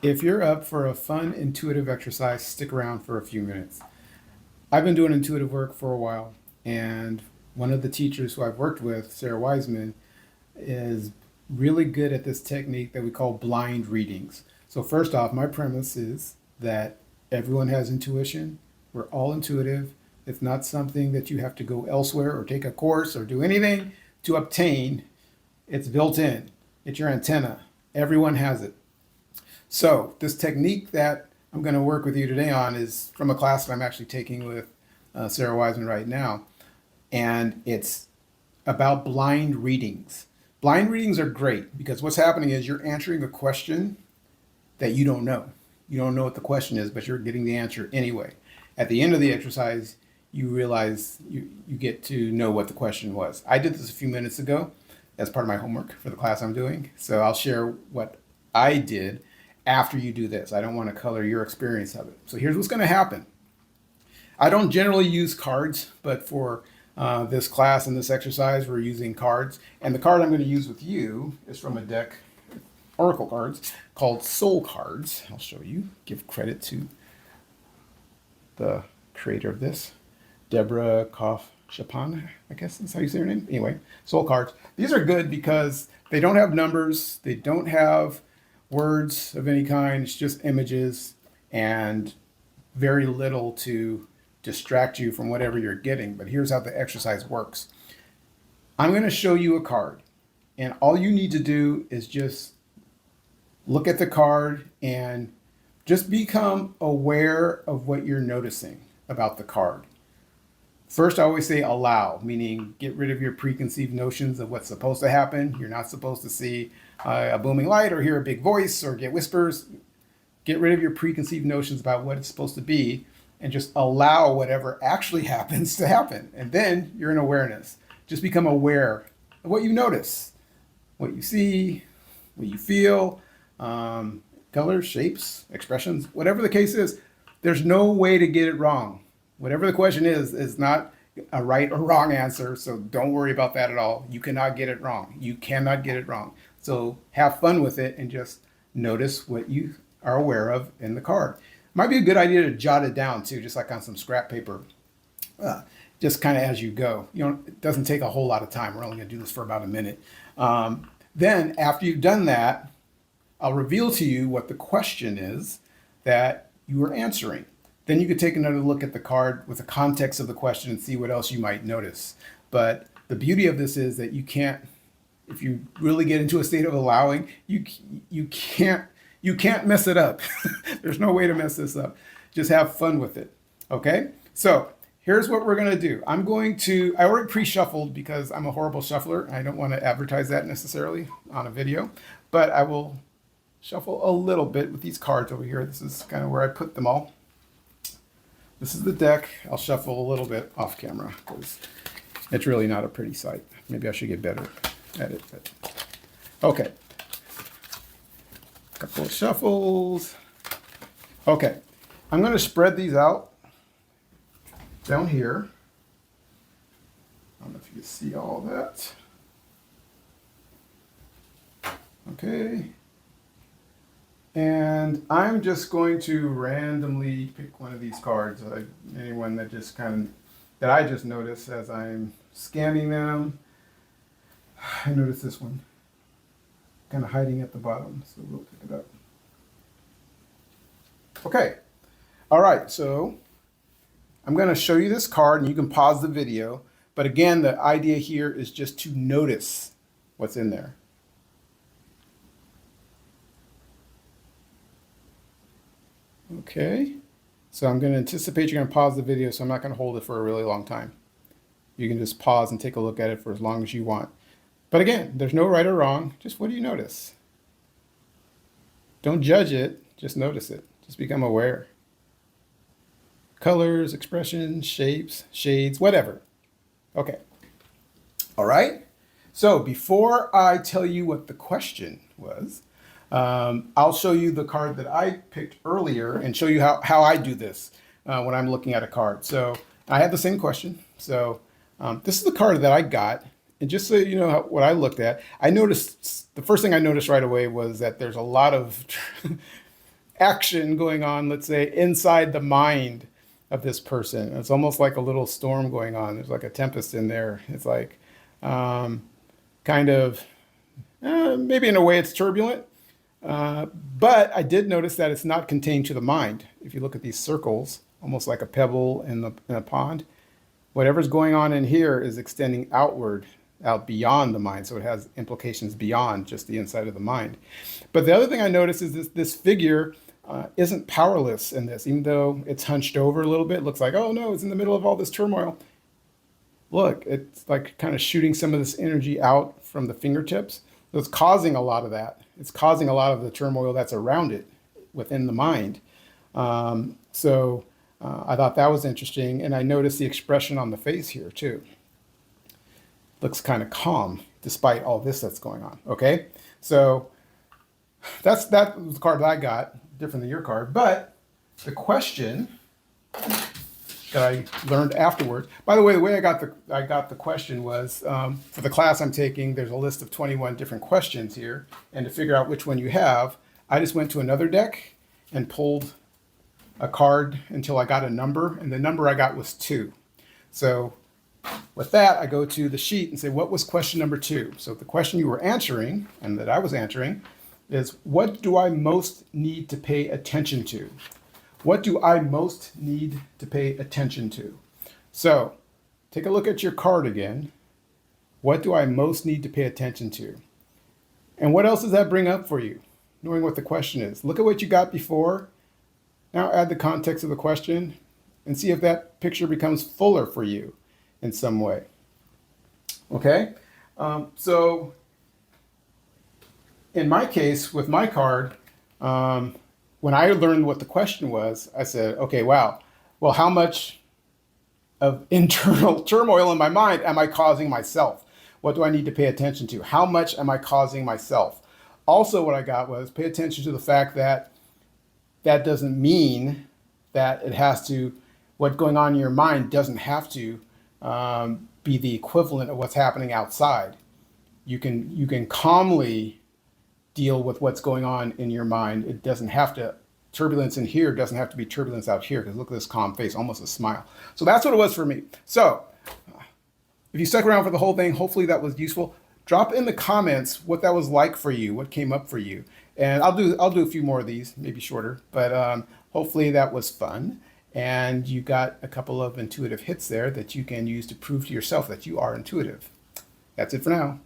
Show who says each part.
Speaker 1: If you're up for a fun, intuitive exercise, stick around for a few minutes. I've been doing intuitive work for a while, and one of the teachers who I've worked with, Sarah Wiseman, is really good at this technique that we call blind readings. So, first off, my premise is that everyone has intuition. We're all intuitive. It's not something that you have to go elsewhere or take a course or do anything to obtain. It's built in, it's your antenna. Everyone has it. So this technique that I'm going to work with you today on is from a class that I'm actually taking with Sarah Wiseman right now, and it's about blind readings. Blind readings are great because what's happening is you're answering a question that you don't know. You don't know what the question is, but you're getting the answer anyway. At the end of the exercise, you realize you get to know what the question was. I did this a few minutes ago as part of my homework for the class I'm doing. So I'll share what I did after you do this. I don't want to color your experience of it. So here's what's going to happen. I don't generally use cards, but for this class and this exercise, we're using cards. And the card I'm going to use with you is from a deck, Oracle cards, called Soul Cards. I'll show you. Give credit to the creator of this, Deborah Koff Chapin, I guess that's how you say her name. Anyway, Soul Cards. These are good because they don't have numbers. They don't have words of any kind. It's just images and very little to distract you from whatever you're getting. But here's how the exercise works. I'm going to show you a card, and all you need to do is just look at the card and just become aware of what you're noticing about the card. First, I always say allow, meaning get rid of your preconceived notions of what's supposed to happen. You're not supposed to see a booming light or hear a big voice or get whispers. Get rid of your preconceived notions about what it's supposed to be and just allow whatever actually happens to happen. And then you're in awareness. Just become aware of what you notice, what you see, what you feel, colors, shapes, expressions, whatever the case is. There's no way to get it wrong. Whatever the question is not a right or wrong answer, so don't worry about that at all. You cannot get it wrong. You cannot get it wrong. So have fun with it and just notice what you are aware of in the card. Might be a good idea to jot it down too, just like on some scrap paper, just kind of as you go. You know, it doesn't take a whole lot of time. We're only going to do this for about a minute. Then after you've done that, I'll reveal to you what the question is that you are answering. Then you could take another look at the card with the context of the question and see what else you might notice. But the beauty of this is that you can't, if you really get into a state of allowing, you can't mess it up. There's no way to mess this up. Just have fun with it. Okay? So here's what we're going to do. I already pre-shuffled because I'm a horrible shuffler. I don't want to advertise that necessarily on a video, but I will shuffle a little bit with these cards over here. This is kind of where I put them all. This is the deck. I'll shuffle a little bit off camera because it's really not a pretty sight. Maybe I should get better at it. But okay. Couple of shuffles. Okay. I'm going to spread these out down here. I don't know if you can see all that. Okay. And I'm just going to randomly pick one of these cards, anyone that that I just noticed as I'm scanning them. I noticed this one kind of hiding at the bottom, so we'll pick it up. Okay, all right, so I'm going to show you this card and you can pause the video. But again, the idea here is just to notice what's in there. Okay, so I'm going to anticipate you're going to pause the video, so I'm not going to hold it for a really long time. You can just pause and take a look at it for as long as you want. But again, there's no right or wrong. Just what do you notice? Don't judge it, just notice it. Just become aware. Colors, expressions, shapes, shades, whatever. Okay. All right. So before I tell you what the question was, I'll show you the card that I picked earlier and show you how I do this when I'm looking at a card. So I had the same question. So this is the card that I got. And just so you know what I looked at, I noticed, the first thing I noticed right away was that there's a lot of action going on, let's say, inside the mind of this person. It's almost like a little storm going on. There's like a tempest in there. It's like um, kind of, maybe in a way it's turbulent. But I did notice that it's not contained to the mind. If you look at these circles, almost like a pebble in a pond, whatever's going on in here is extending outward, out beyond the mind. So it has implications beyond just the inside of the mind. But the other thing I noticed is this figure isn't powerless in this, even though it's hunched over a little bit. It looks like, oh no, it's in the middle of all this turmoil. Look, it's like kind of shooting some of this energy out from the fingertips. So it's causing a lot of that. It's causing a lot of the turmoil that's around it within the mind. I thought that was interesting. And I noticed the expression on the face here too. Looks kind of calm despite all this that's going on. Okay. So that was the card that I got, different than your card. But the question that I learned afterwards. By the way I got the question was for the class I'm taking. There's a list of 21 different questions here, and to figure out which one you have, I just went to another deck and pulled a card until I got a number, and the number I got was 2. So with that, I go to the sheet and say, what was question number 2? So the question you were answering, and that I was answering, is what do I most need to pay attention to? What do I most need to pay attention to? So take a look at your card again. What do I most need to pay attention to? And what else does that bring up for you? Knowing what the question is. Look at what you got before. Now add the context of the question and see if that picture becomes fuller for you in some way. Okay? So in my case, with my card, when I learned what the question was, I said, okay, wow, well, how much of internal turmoil in my mind am I causing myself? What do I need to pay attention to? How much am I causing myself? Also, what I got was pay attention to the fact that that doesn't mean that it has to, what's going on in your mind doesn't have to be the equivalent of what's happening outside. You can calmly deal with what's going on in your mind. It doesn't have to, turbulence in here doesn't have to be turbulence out here, because look at this calm face, almost a smile. So that's what it was for me. So if you stuck around for the whole thing, hopefully that was useful. Drop in the comments what that was like for you, what came up for you. And I'll do a few more of these, maybe shorter, but hopefully that was fun. And you got a couple of intuitive hits there that you can use to prove to yourself that you are intuitive. That's it for now.